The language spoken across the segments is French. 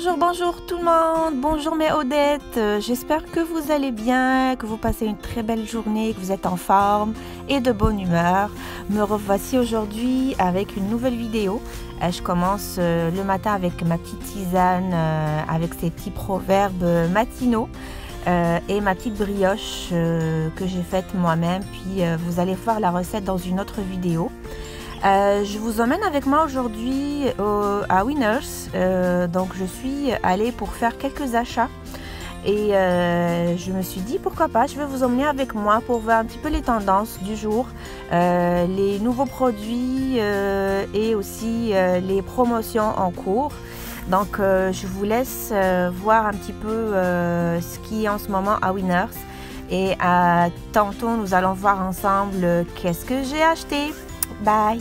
Bonjour tout le monde, bonjour mes Odettes, j'espère que vous allez bien, que vous passez une très belle journée, que vous êtes en forme et de bonne humeur. Me revoici aujourd'hui avec une nouvelle vidéo. Je commence le matin avec ma petite tisane, avec ces petits proverbes matinaux et ma petite brioche que j'ai faite moi-même, puis vous allez voir la recette dans une autre vidéo. Je vous emmène avec moi aujourd'hui à Winners, donc je suis allée pour faire quelques achats et je me suis dit pourquoi pas, je vais vous emmener avec moi pour voir un petit peu les tendances du jour, les nouveaux produits et aussi les promotions en cours. Donc je vous laisse voir un petit peu ce qui est en ce moment à Winners et tantôt nous allons voir ensemble qu'est-ce que j'ai acheté. Bye!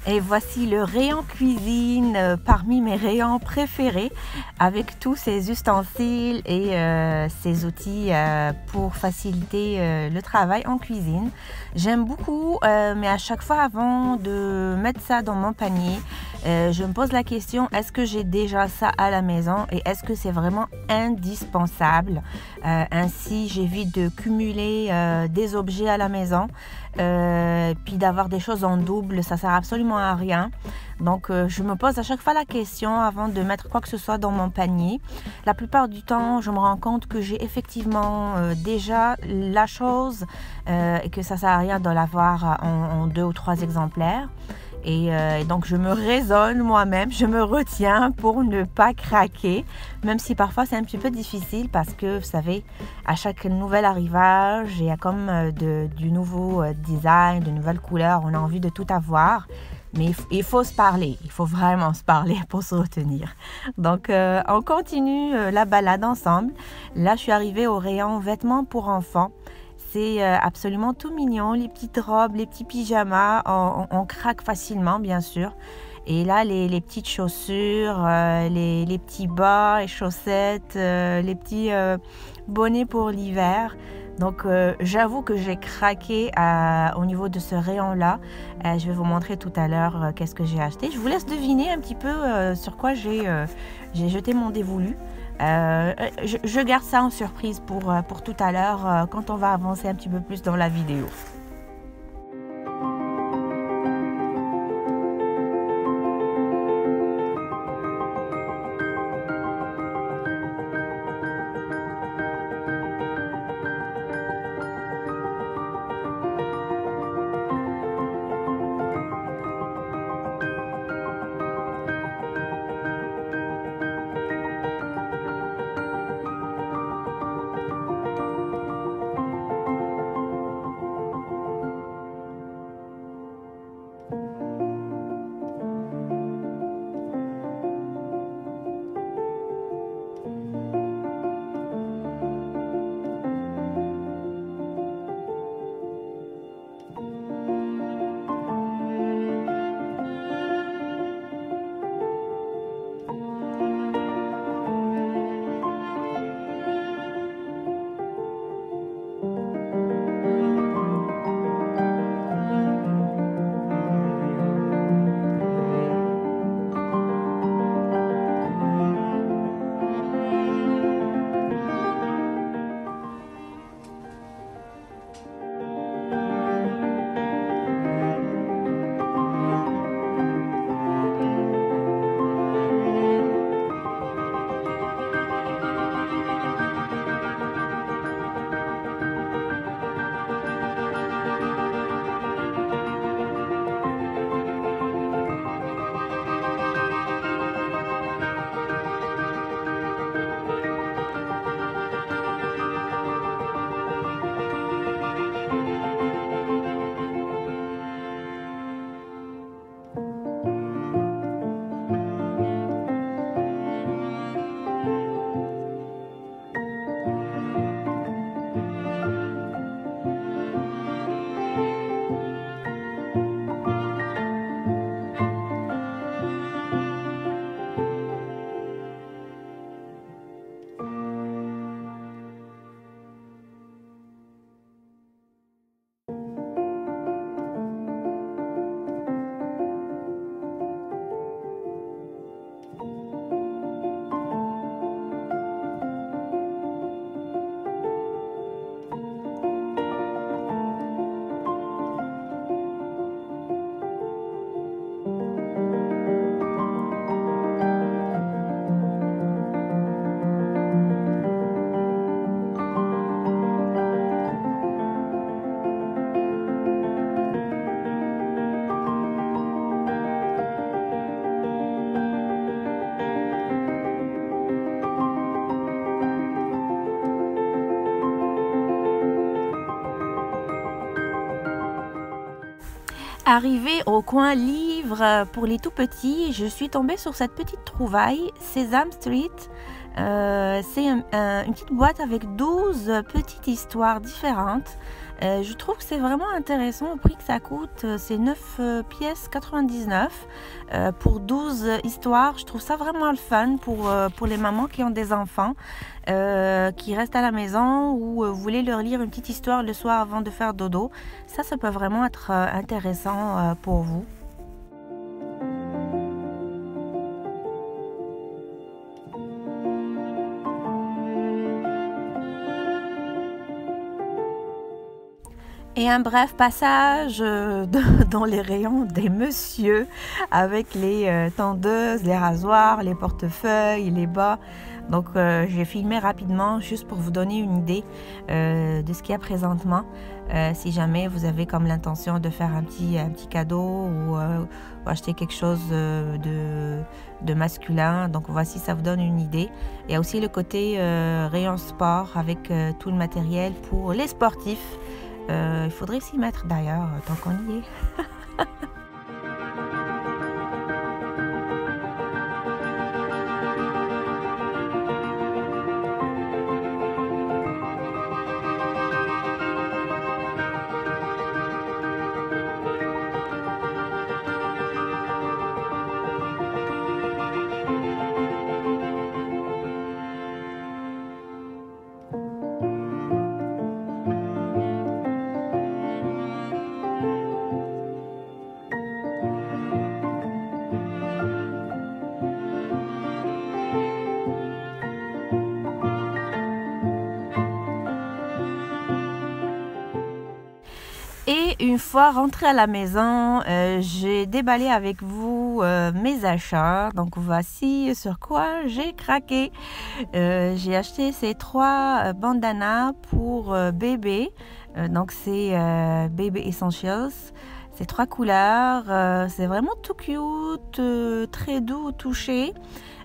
Et voici le rayon cuisine, parmi mes rayons préférés, avec tous ces ustensiles et ces outils pour faciliter le travail en cuisine. J'aime beaucoup, mais à chaque fois avant de mettre ça dans mon panier, je me pose la question, est-ce que j'ai déjà ça à la maison et est-ce que c'est vraiment indispensable? Ainsi, j'évite de cumuler des objets à la maison, puis d'avoir des choses en double, ça sert absolument à rien. Donc je me pose à chaque fois la question avant de mettre quoi que ce soit dans mon panier. La plupart du temps, je me rends compte que j'ai effectivement déjà la chose et que ça sert à rien de l'avoir en 2 ou 3 exemplaires. Et donc je me raisonne moi-même, je me retiens pour ne pas craquer, même si parfois c'est un petit peu difficile parce que vous savez, à chaque nouvel arrivage, il y a comme du nouveau design, de nouvelles couleurs, on a envie de tout avoir. Mais il faut se parler, il faut vraiment se parler pour se retenir. Donc on continue la balade ensemble. Là je suis arrivée au rayon vêtements pour enfants. C'est absolument tout mignon, les petites robes, les petits pyjamas, on craque facilement bien sûr. Et là les petites chaussures, les petits bas et chaussettes, les petits bonnets pour l'hiver. Donc j'avoue que j'ai craqué au niveau de ce rayon là. Je vais vous montrer tout à l'heure qu'est-ce que j'ai acheté. Je vous laisse deviner un petit peu sur quoi j'ai jeté mon dévolu. Je garde ça en surprise pour tout à l'heure quand on va avancer un petit peu plus dans la vidéo. Arrivée au coin livre pour les tout petits, je suis tombée sur cette petite trouvaille, Sesame Street. C'est une petite boîte avec 12 petites histoires différentes. Je trouve que c'est vraiment intéressant au prix que ça coûte. C'est 9 pièces 99 pour 12 histoires. Je trouve ça vraiment le fun pour les mamans qui ont des enfants qui restent à la maison ou vous voulez leur lire une petite histoire le soir avant de faire dodo. Ça peut vraiment être intéressant pour vous. Et un bref passage dans les rayons des messieurs avec les tondeuses, les rasoirs, les portefeuilles, les bas. Donc j'ai filmé rapidement juste pour vous donner une idée de ce qu'il y a présentement. Si jamais vous avez comme l'intention de faire un petit cadeau ou acheter quelque chose de masculin. Donc voici, ça vous donne une idée. Il y a aussi le côté rayon sport avec tout le matériel pour les sportifs. Il faudrait s'y mettre d'ailleurs, tant qu'on y est. une fois rentrée à la maison, j'ai déballé avec vous mes achats. Donc voici sur quoi j'ai craqué. J'ai acheté ces 3 bandanas pour bébé. Donc c'est Baby Essentials. Ces 3 couleurs, c'est vraiment tout cute, très doux au toucher.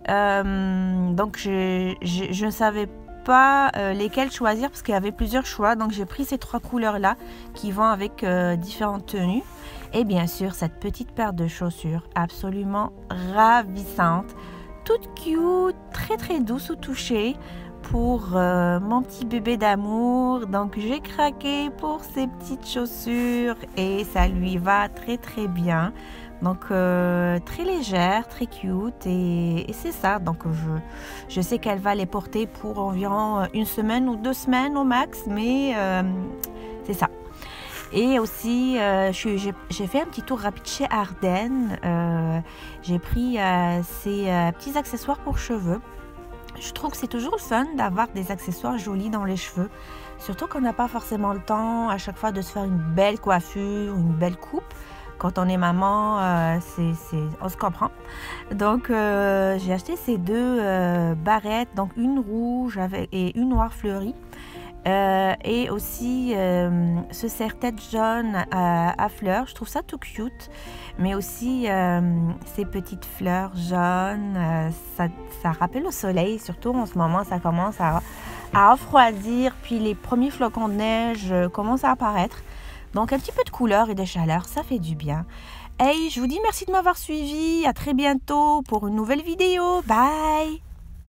Donc je ne savais pas lesquelles choisir parce qu'il y avait plusieurs choix. Donc j'ai pris ces 3 couleurs là qui vont avec différentes tenues. Et bien sûr cette petite paire de chaussures absolument ravissante, toute cute, très très douce au toucher pour mon petit bébé d'amour. Donc j'ai craqué pour ces petites chaussures et ça lui va très très bien. Donc très légère, très cute et c'est ça. Donc je sais qu'elle va les porter pour environ 1 semaine ou 2 semaines au max, mais c'est ça. Et aussi j'ai fait un petit tour rapide chez Ardennes. J'ai pris ces petits accessoires pour cheveux. Je trouve que c'est toujours le fun d'avoir des accessoires jolis dans les cheveux, surtout qu'on n'a pas forcément le temps à chaque fois de se faire une belle coiffure, une belle coupe. Quand on est maman, on se comprend. Donc j'ai acheté ces 2 barrettes, donc une rouge et une noire fleurie. Et aussi ce serre-tête jaune à fleurs, je trouve ça tout cute, mais aussi ces petites fleurs jaunes, ça rappelle au soleil, surtout en ce moment ça commence à refroidir, puis les premiers flocons de neige commencent à apparaître, donc un petit peu de couleur et de chaleur, ça fait du bien. Hey, je vous dis merci de m'avoir suivi, à très bientôt pour une nouvelle vidéo, bye.